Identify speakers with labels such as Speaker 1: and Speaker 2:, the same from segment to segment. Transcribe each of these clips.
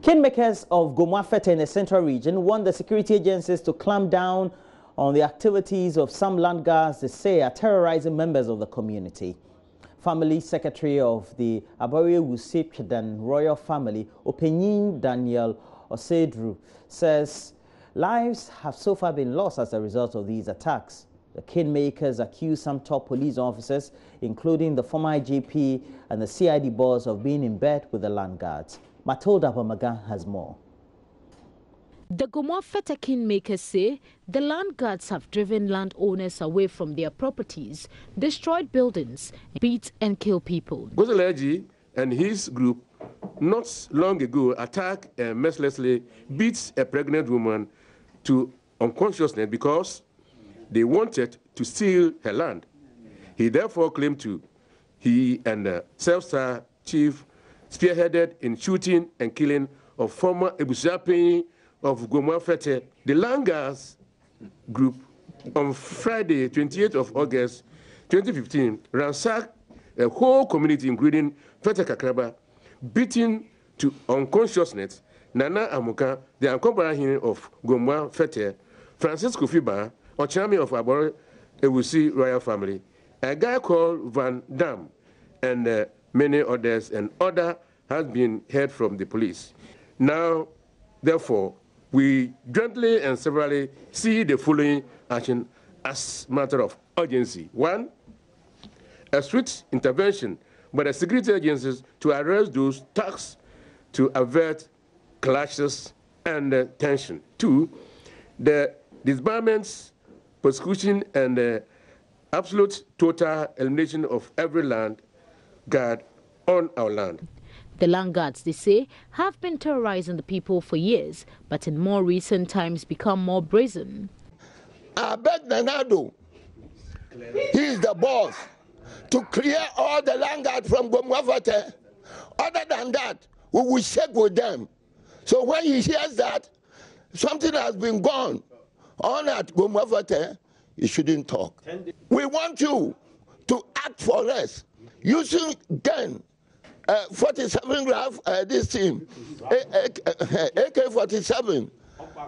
Speaker 1: Kingmakers of Gomwafete in the central region want the security agencies to clamp down on the activities of some land guards they say are terrorizing members of the community. Family Secretary of the Ameri Wusipkedan royal family, Openyin Daniel Osedru, says lives have so far been lost as a result of these attacks. The kingmakers accuse some top police officers, including the former IGP and the CID boss, of being in bed with the land guards. Matilda Bamaga has more.
Speaker 2: The Gomwafete kingmakers say the land guards have driven landowners away from their properties, destroyed buildings, beat and kill people.
Speaker 3: Gozalaji and his group not long ago attacked and mercilessly beat a pregnant woman to unconsciousness because they wanted to steal her land. He therefore claimed he and the self-star chief spearheaded in shooting and killing of former Ebusiapi of Gomwafete. The land guards group on Friday, 28th of August 2015, ransacked a whole community, including Fete Kakraba, beating to unconsciousness Nana Amuka, the Ankombarahin of Gomwafete, Francisco Fiba, Ochami of Abor Ewusi royal family, a guy called Van Dam, and many others, and other has been heard from the police. Now, therefore, we jointly and severally see the following action as matter of urgency. One, a swift intervention by the security agencies to arrest those tasked to avert clashes and tension. Two, the disbarments, persecution, and absolute total elimination of every land guard on our land.
Speaker 2: The land guards, they say, have been terrorizing the people for years, but in more recent times become more brazen.
Speaker 4: I beg Nanado, he is the boss, to clear all the land guards from Gomwafete. Other than that, we will check with them. So when he hears that something has been gone on at Gomwafete, he shouldn't talk. We want you to act for us using gun. 47 graph, this team, AK-47.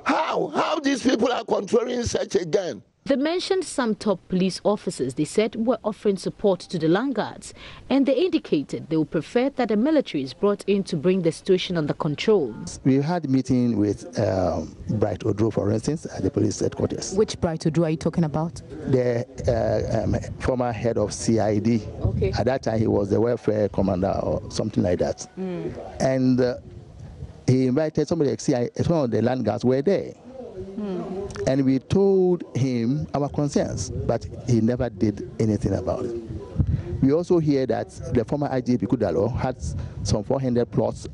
Speaker 4: How these people are controlling such a gun?
Speaker 2: They mentioned some top police officers they said were offering support to the land guards, and they indicated they would prefer that the military is brought in to bring the situation under control.
Speaker 5: We had a meeting with Bright Odro, for instance, at the police headquarters.
Speaker 6: Which Bright Odro are you talking about?
Speaker 5: The former head of CID.
Speaker 6: Okay.
Speaker 5: At that time, he was the welfare commander or something like that. And he invited somebody like CID, some of the land guards were there. And we told him our concerns, but he never did anything about it. We also hear that the former IGP Kudalo had some 400 plots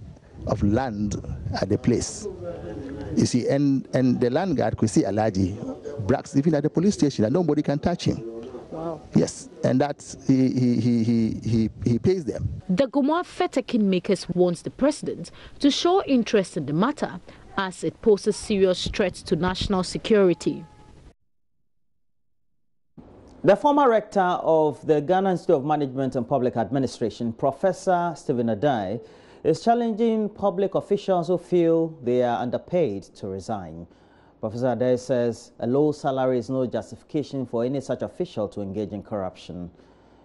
Speaker 5: of land at the place. You see, and the land guard, Kwesi Alaji, brags even at the police station, and nobody can touch him.
Speaker 2: Wow.
Speaker 5: Yes, and that's he pays them.
Speaker 2: The Gomwafete kingmakers wants the president to show interest in the matter, as it poses serious threats to national security.
Speaker 1: The former rector of the Ghana Institute of Management and Public Administration, Professor Stephen Adai, is challenging public officials who feel they are underpaid to resign. Professor Adai says a low salary is no justification for any such official to engage in corruption.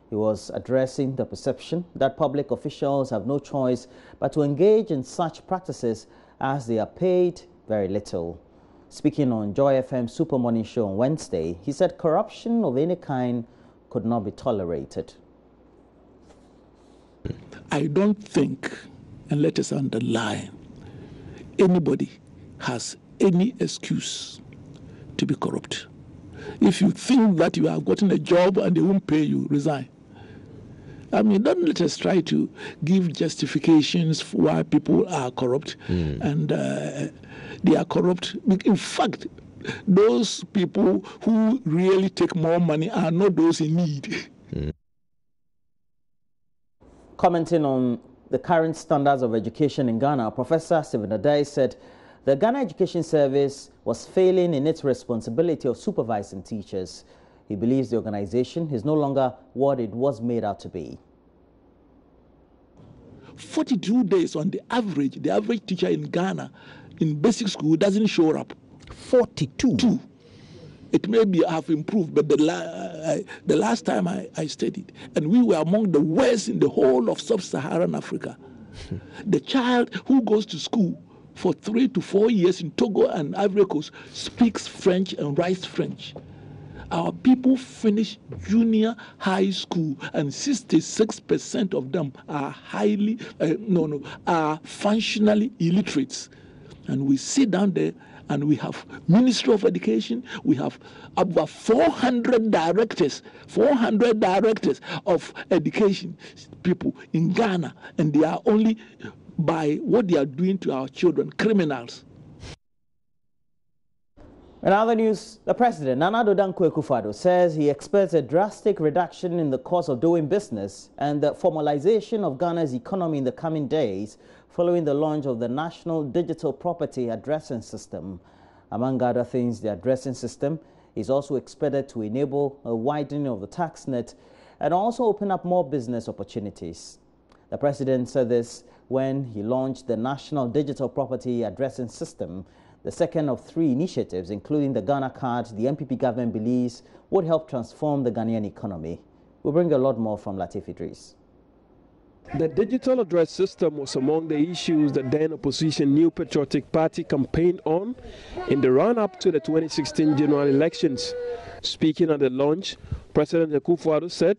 Speaker 1: He was addressing the perception that public officials have no choice but to engage in such practices as they are paid very little. Speaking on Joy FM Super Morning Show on Wednesday, he said corruption of any kind could not be tolerated.
Speaker 7: I don't think, and let us underline, anybody has any excuse to be corrupt. If you think that you have gotten a job and they won't pay you, resign. I mean, don't let us try to give justifications for why people are corrupt and they are corrupt. In fact, those people who really take more money are not those in need.
Speaker 1: Commenting on the current standards of education in Ghana, Professor Stephen Adai said the Ghana Education Service was failing in its responsibility of supervising teachers. He believes the organization is no longer what it was made out to be.
Speaker 7: 42 days on the average teacher in Ghana in basic school doesn't show up.
Speaker 6: 42?
Speaker 7: It may be have improved, but the last time I studied, and we were among the worst in the whole of sub-Saharan Africa. The child who goes to school for 3 to 4 years in Togo and Ivory Coast speaks French and writes French. Our people finish junior high school, and 66% of them are are functionally illiterates. And we sit down there, and we have Ministry of Education, we have about 400 directors of education people in Ghana, and they are only, by what they are doing to our children, criminals.
Speaker 1: In other news, the president, Nana Addo Dankwa Akufo-Addo, says he expects a drastic reduction in the cost of doing business and the formalization of Ghana's economy in the coming days following the launch of the National Digital Property Addressing System. Among other things, the addressing system is also expected to enable a widening of the tax net and also open up more business opportunities. The president said this when he launched the National Digital Property Addressing System, the second of 3 initiatives, including the Ghana Card, the MPP government believes would help transform the Ghanaian economy. We'll bring a lot more from Latif Idris.
Speaker 8: The digital address system was among the issues the then opposition New Patriotic Party campaigned on in the run-up to the 2016 general elections. Speaking at the launch, President Akufo-Addo said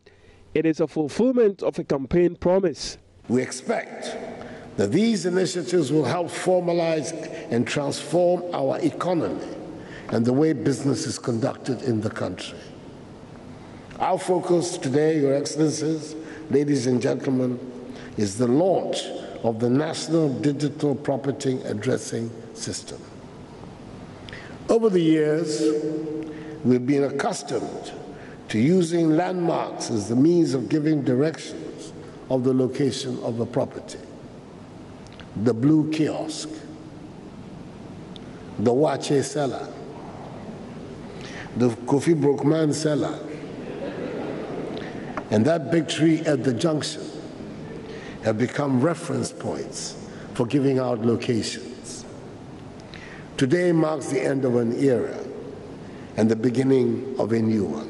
Speaker 8: it is a fulfillment of a campaign promise.
Speaker 9: We expect that these initiatives will help formalize and transform our economy and the way business is conducted in the country. Our focus today, Your Excellencies, ladies and gentlemen, is the launch of the National Digital Property Addressing System. Over the years, we've been accustomed to using landmarks as the means of giving directions of the location of a property. The blue kiosk, the Wache cellar, the Kofi Brookman cellar, and that big tree at the junction have become reference points for giving out locations. Today marks the end of an era and the beginning of a new one.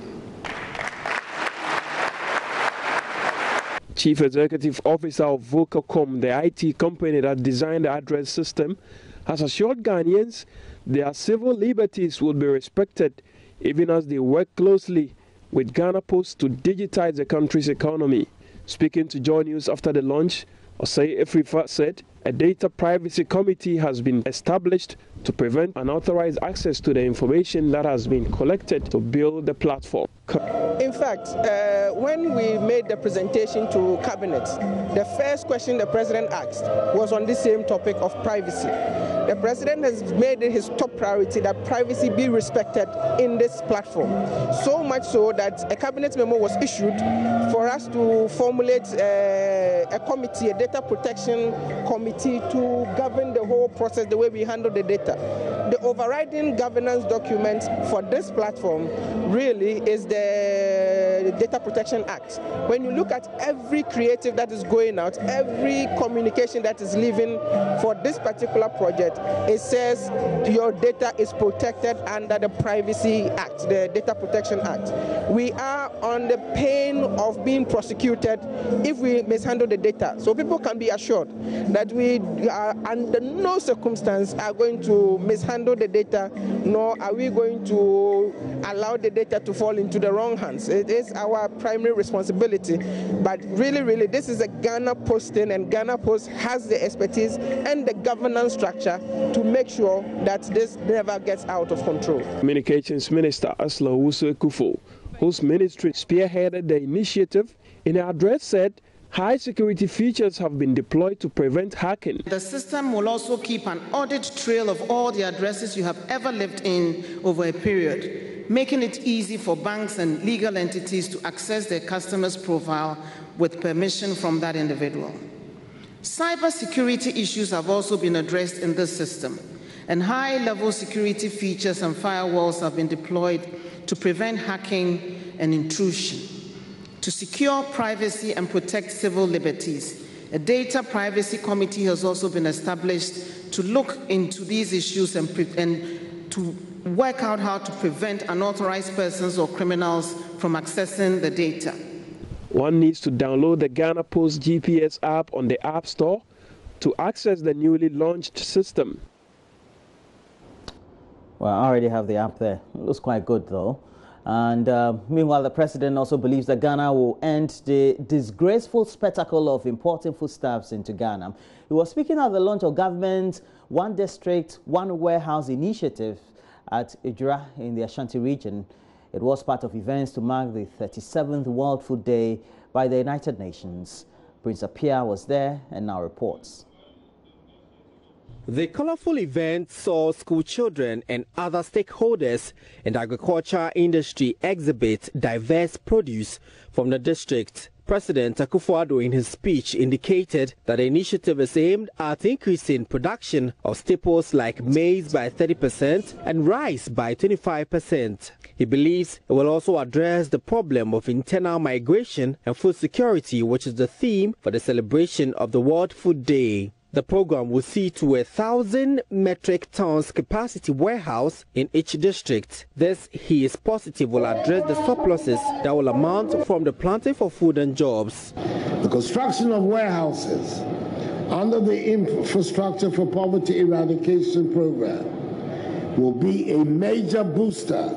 Speaker 8: Chief Executive Officer of Vocalcom, the IT company that designed the address system, has assured Ghanaians their civil liberties will be respected even as they work closely with Ghana Post to digitize the country's economy. Speaking to JoyNews after the launch, Osei Efrifa said a data privacy committee has been established to prevent unauthorized access to the information that has been collected to build the platform.
Speaker 10: In fact, when we made the presentation to Cabinet, the first question the President asked was on this same topic of privacy. The President has made it his top priority that privacy be respected in this platform. So much so that a Cabinet memo was issued for us to formulate a committee, a data protection committee to govern the whole process, the way we handle the data. The overriding governance document for this platform really is the Data Protection Act. When you look at every creative that is going out, every communication that is leaving for this particular project, it says your data is protected under the Privacy Act, the Data Protection Act. We are on the pain of being prosecuted if we mishandle the data. So people can be assured that we are under no circumstance are going to mishandle the data, nor are we going to allow the data to fall into the wrong hands. It is our primary responsibility. But really, this is a Ghana Post thing, and Ghana Post has the expertise and the governance structure to make sure that this never gets out of control.
Speaker 8: Communications Minister Asla Owusu Ekufo, whose ministry spearheaded the initiative, in her address said high security features have been deployed to prevent hacking.
Speaker 11: The system will also keep an audit trail of all the addresses you have ever lived in over a period, making it easy for banks and legal entities to access their customers' profile with permission from that individual. Cybersecurity issues have also been addressed in this system, and high-level security features and firewalls have been deployed to prevent hacking and intrusion. To secure privacy and protect civil liberties, A data privacy committee has also been established to look into these issues and to work out how to prevent unauthorized persons or criminals from accessing the data.
Speaker 8: One needs to download the Ghana Post GPS app on the App Store to access the newly launched system.
Speaker 1: Well, I already have the app there. It looks quite good, though. And meanwhile, the president also believes that Ghana will end the disgraceful spectacle of importing foodstuffs into Ghana. He was speaking at the launch of government's One District, One Warehouse initiative at Ijura in the Ashanti region. It was part of events to mark the 37th World Food Day by the United Nations. Prince Apia was there and now reports.
Speaker 12: The colorful event saw school children and other stakeholders in the agriculture industry exhibit diverse produce from the district. President Akufo-Addo in his speech indicated that the initiative is aimed at increasing production of staples like maize by 30% and rice by 25%. He believes it will also address the problem of internal migration and food security, which is the theme for the celebration of the World Food Day. The program will see to 1,000 metric tons capacity warehouse in each district. This, he is positive, will address the surpluses that will amount from the planting for food and jobs.
Speaker 9: The construction of warehouses under the Infrastructure for Poverty Eradication Program will be a major booster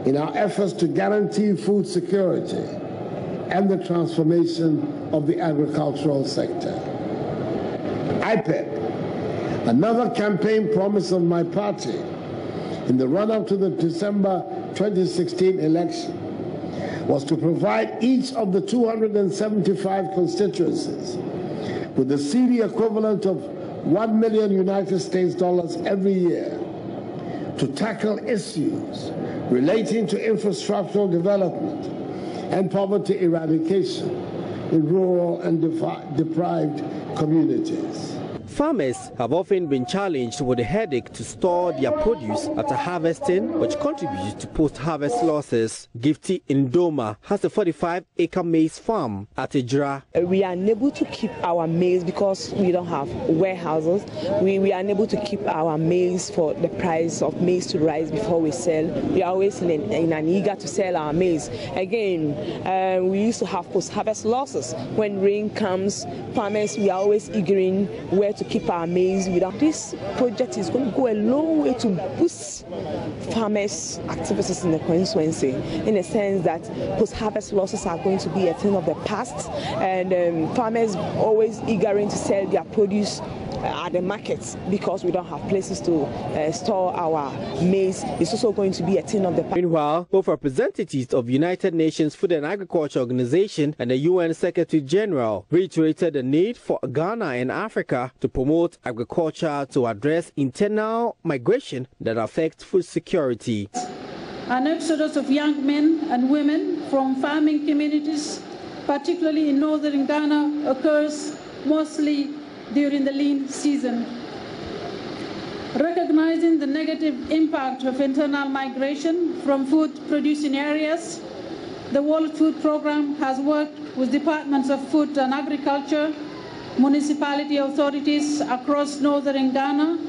Speaker 9: in our efforts to guarantee food security and the transformation of the agricultural sector. IPEP, another campaign promise of my party in the run-up to the December 2016 election, was to provide each of the 275 constituencies with the CD equivalent of $1 million United States dollars every year to tackle issues relating to infrastructural development and poverty eradication in rural and deprived communities.
Speaker 12: Farmers have often been challenged with the headache to store their produce after harvesting, which contributes to post-harvest losses. Gifty Indoma has a 45-acre maize farm at Ijura.
Speaker 13: We are unable to keep our maize because we don't have warehouses. We are unable to keep our maize for the price of maize to rise before we sell. We are always in an eager to sell our maize. Again, we used to have post-harvest losses. When rain comes, farmers, we are always eager where to keep our maize. Without this project is going to go a long way to boost farmers' activities in the constituency, in the sense that post-harvest losses are going to be a thing of the past, and farmers always eager to sell their produce at the markets because we don't have places to store our maize. It's also going to be a thing of the past.
Speaker 12: Meanwhile, both representatives of United Nations Food and Agriculture Organization and the UN Secretary General reiterated the need for Ghana and Africa to promote agriculture to address internal migration that affects food security.
Speaker 14: An exodus of young men and women from farming communities, particularly in northern Ghana, occurs mostly during the lean season. Recognizing the negative impact of internal migration from food-producing areas, the World Food Programme has worked with departments of food and agriculture, municipality authorities across northern Ghana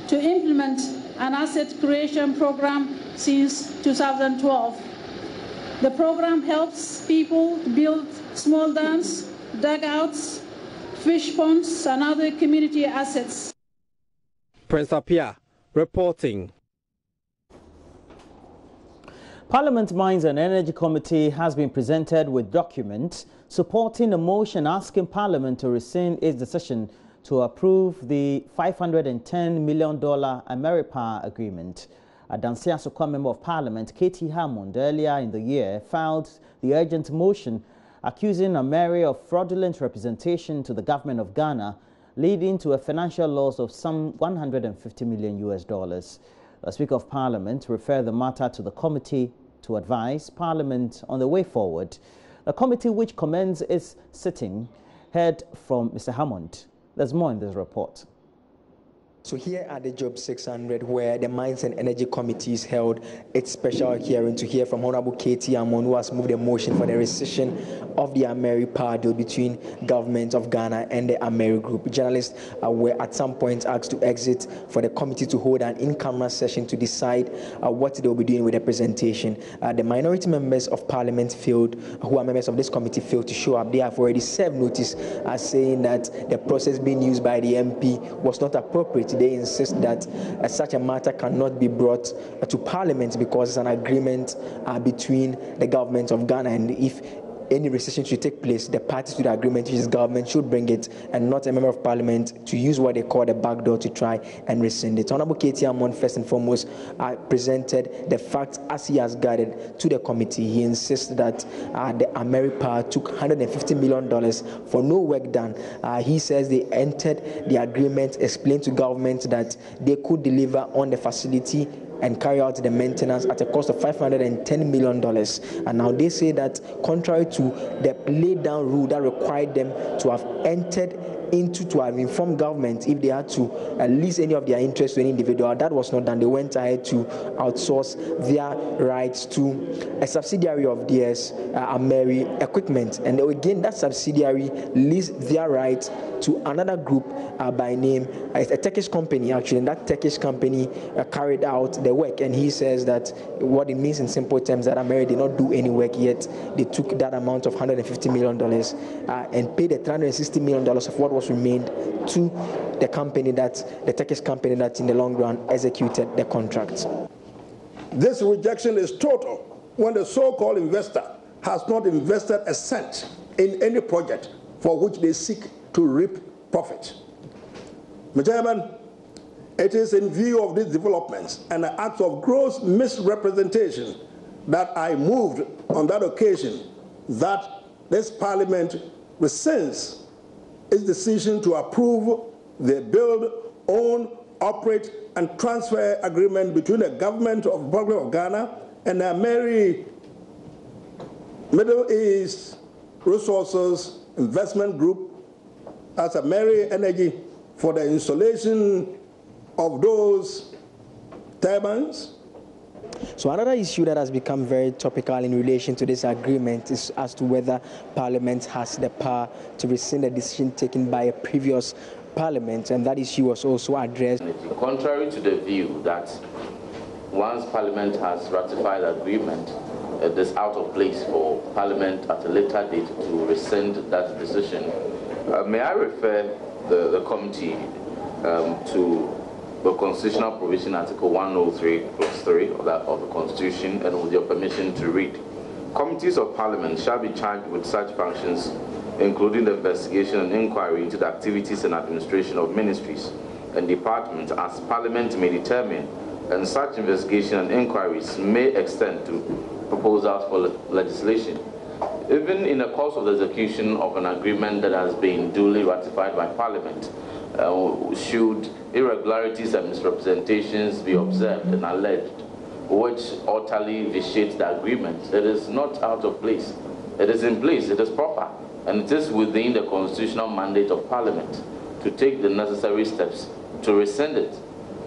Speaker 14: to implement an asset creation program since 2012. The program helps people build small dams, dugouts, fish ponds and other community assets.
Speaker 12: Prince Apia reporting.
Speaker 1: Parliament Mines and Energy Committee has been presented with documents supporting a motion asking Parliament to rescind its decision to approve the $510 million Ameri agreement. Adansi Asokwa Member of Parliament Katie Hammond earlier in the year filed the urgent motion accusing Ameri of fraudulent representation to the government of Ghana, leading to a financial loss of some $150 million. The Speaker of Parliament referred the matter to the committee to advise Parliament on the way forward. The committee, which commenced its sitting, heard from Mr. Hammond. There's more in this report.
Speaker 15: So here at the Job 600, where the Mines and Energy Committees held its special hearing to hear from Honorable Katie Amon, who has moved a motion for the rescission of the Ameri power deal between government of Ghana and the Ameri group. Journalists were at some point asked to exit for the committee to hold an in-camera session to decide what they will be doing with the presentation. The minority members of parliament who are members of this committee failed to show up. They have already served notice saying that the process being used by the MP was not appropriate. They insist that such a matter cannot be brought to Parliament because it's an agreement between the government of Ghana, and if any rescission should take place, the parties to the agreement, which is government, should bring it, and not a member of parliament to use what they call the back door to try and rescind it. Honorable Katie Amon, first and foremost, presented the facts as he has guided to the committee. He insists that the Ameri power took $150 million for no work done. He says they entered the agreement, explained to government that they could deliver on the facility and carry out the maintenance at a cost of $510 million. And now they say that contrary to the laid down rule that required them to have entered into to have informed government if they had to lease any of their interest to any individual, that was not done. They went ahead to outsource their rights to a subsidiary of theirs, Ameri Equipment, and again that subsidiary leased their rights to another group by name, a Turkish company actually, and that Turkish company carried out the work. And he says that what it means in simple terms that Ameri did not do any work, yet they took that amount of $150 million and paid the $360 million of what was remained to the company, the Turkish company that in the long run executed the contract.
Speaker 16: This rejection is total when the so-called investor has not invested a cent in any project for which they seek to reap profit. Mr. Chairman, it is in view of these developments and the acts of gross misrepresentation that I moved on that occasion that this Parliament rescinds its decision to approve the build, own, operate, and transfer agreement between the government of the Republic of Ghana and the Ameri Middle East Resources Investment Group as Ameri Energy for the installation of those turbines.
Speaker 15: So another issue that has become very topical in relation to this agreement is as to whether Parliament has the power to rescind a decision taken by a previous Parliament, and that issue was also addressed.
Speaker 17: Contrary to the view that once Parliament has ratified the agreement, it is out of place for Parliament at a later date to rescind that decision. May I refer the committee to the constitutional provision Article 103 clause 3 of the Constitution, and with your permission to read. Committees of Parliament shall be charged with such functions, including the investigation and inquiry into the activities and administration of ministries and departments as Parliament may determine, and such investigation and inquiries may extend to proposals for legislation. Even in the course of the execution of an agreement that has been duly ratified by Parliament, should irregularities and misrepresentations be observed and alleged, which utterly vitiate the agreement, it is not out of place. It is in place, it is proper, and it is within the constitutional mandate of Parliament to take the necessary steps to rescind it.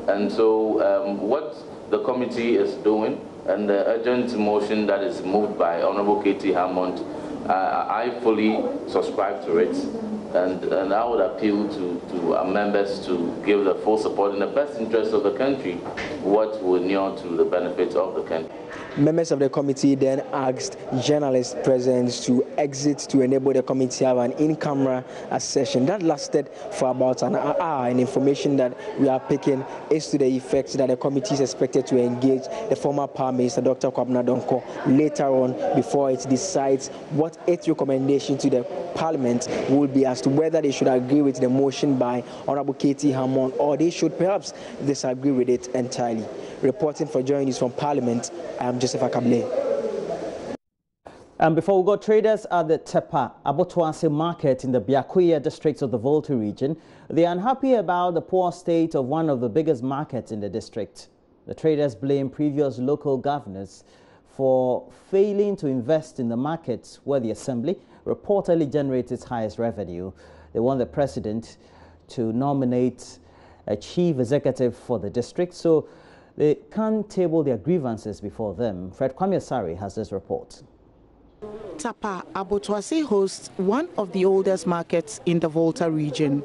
Speaker 17: And so what the committee is doing, and the urgent motion that is moved by Honorable Katie Hammond, I fully subscribe to it, and I would appeal to our members to give the full support in the best interest of the country, what will inure to the benefit of the country.
Speaker 15: Members of the committee then asked journalists present to exit to enable the committee to have an in-camera session. That lasted for about an hour, and information that we are picking is to the effect that the committee is expected to engage the former Power Minister, Dr. Kwabena Donkor, later on before it decides what its recommendation to the Parliament will be as to whether they should agree with the motion by Honorable Katie Hammond or they should perhaps disagree with it entirely. Reporting for JoyNews from Parliament, I am Joseph Akable.
Speaker 1: And before we go, traders at the Tepa Abotoase market in the Biakuya district of the Volta region, they are unhappy about the poor state of one of the biggest markets in the district. The traders blame previous local governors for failing to invest in the markets where the assembly reportedly generates its highest revenue. They want the president to nominate a chief executive for the district, so they can't table their grievances before them. Fred Kwame has this report.
Speaker 18: Tapa Abotoase hosts one of the oldest markets in the Volta region.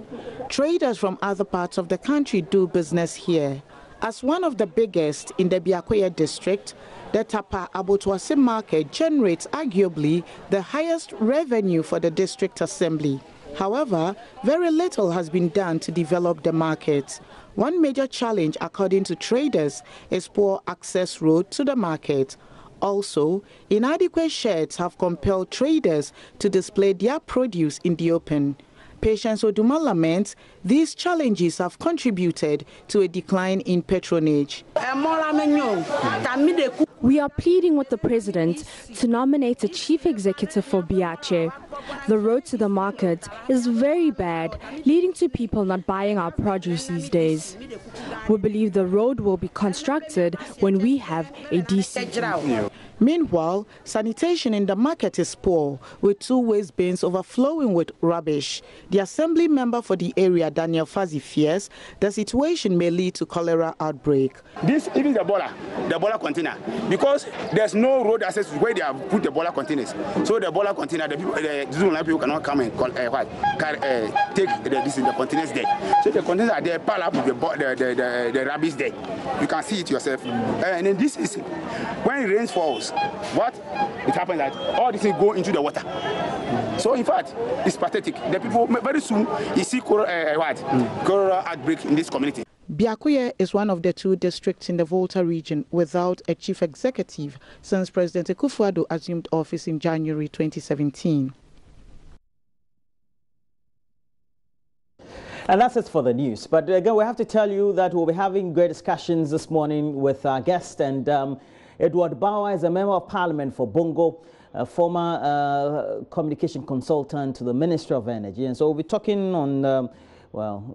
Speaker 18: Traders from other parts of the country do business here. As one of the biggest in the Biakoya district, the Tapa Abotoase market generates arguably the highest revenue for the district assembly. However, very little has been done to develop the market. One major challenge, according to traders, is poor access road to the market. Also, inadequate sheds have compelled traders to display their produce in the open. Patience Oduma laments these challenges have contributed to a decline in patronage.
Speaker 19: We are pleading with the president to nominate a chief executive for Biache. The road to the market is very bad, leading to people not buying our produce these days. We believe the road will be constructed when we have a DC.
Speaker 18: Meanwhile, sanitation in the market is poor, with 2 waste bins overflowing with rubbish. The assembly member for the area, Daniel Fazi, fears the situation may lead to cholera outbreak.
Speaker 20: This even the boiler container, because there's no road access where they have put the boiler containers. So the boiler container, the people cannot come and take the containers there. So the containers are there, pile up with the rubbish there. You can see it yourself. And then this is when it rains falls. What? It happens that all these things go into the water. So in fact, it's pathetic. The people, very soon, you see cholera outbreak in this community.
Speaker 18: Biakoya is one of the 2 districts in the Volta region without a chief executive since President Akufo-Addo assumed office in January 2017.
Speaker 1: And that's it for the news. But again, we have to tell you that we'll be having great discussions this morning with our guest. And Edward Bauer is a member of parliament for Bongo, a former communication consultant to the Ministry of Energy. And so we'll be talking on,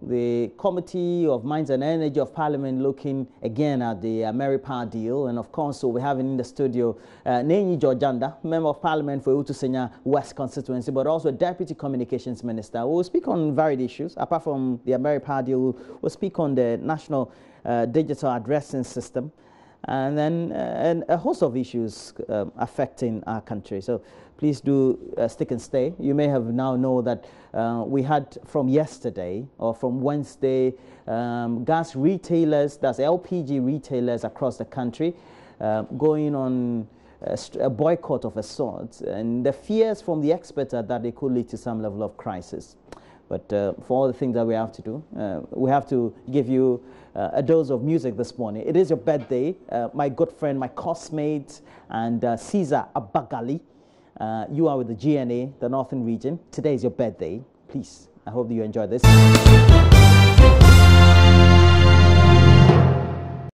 Speaker 1: the Committee of Mines and Energy of Parliament looking again at the Ameri power deal. And of course, we'll be having in the studio Nenyi Georgianda, member of parliament for Utusenya West constituency, but also Deputy Communications Minister. We'll speak on varied issues. Apart from the Ameri power deal, we'll speak on the National Digital Addressing System, and then and a host of issues affecting our country. So please do stick and stay. You may have now know that we had from yesterday or from Wednesday gas retailers, that's LPG retailers across the country, going on a boycott of a sort. And the fears from the experts are that it could lead to some level of crisis. But for all the things that we have to do, we have to give you a dose of music this morning. It is your birthday. My good friend, my cosmate, and Caesar Abagali. You are with the GNA, the Northern Region. Today is your birthday. Please, I hope that you enjoy this.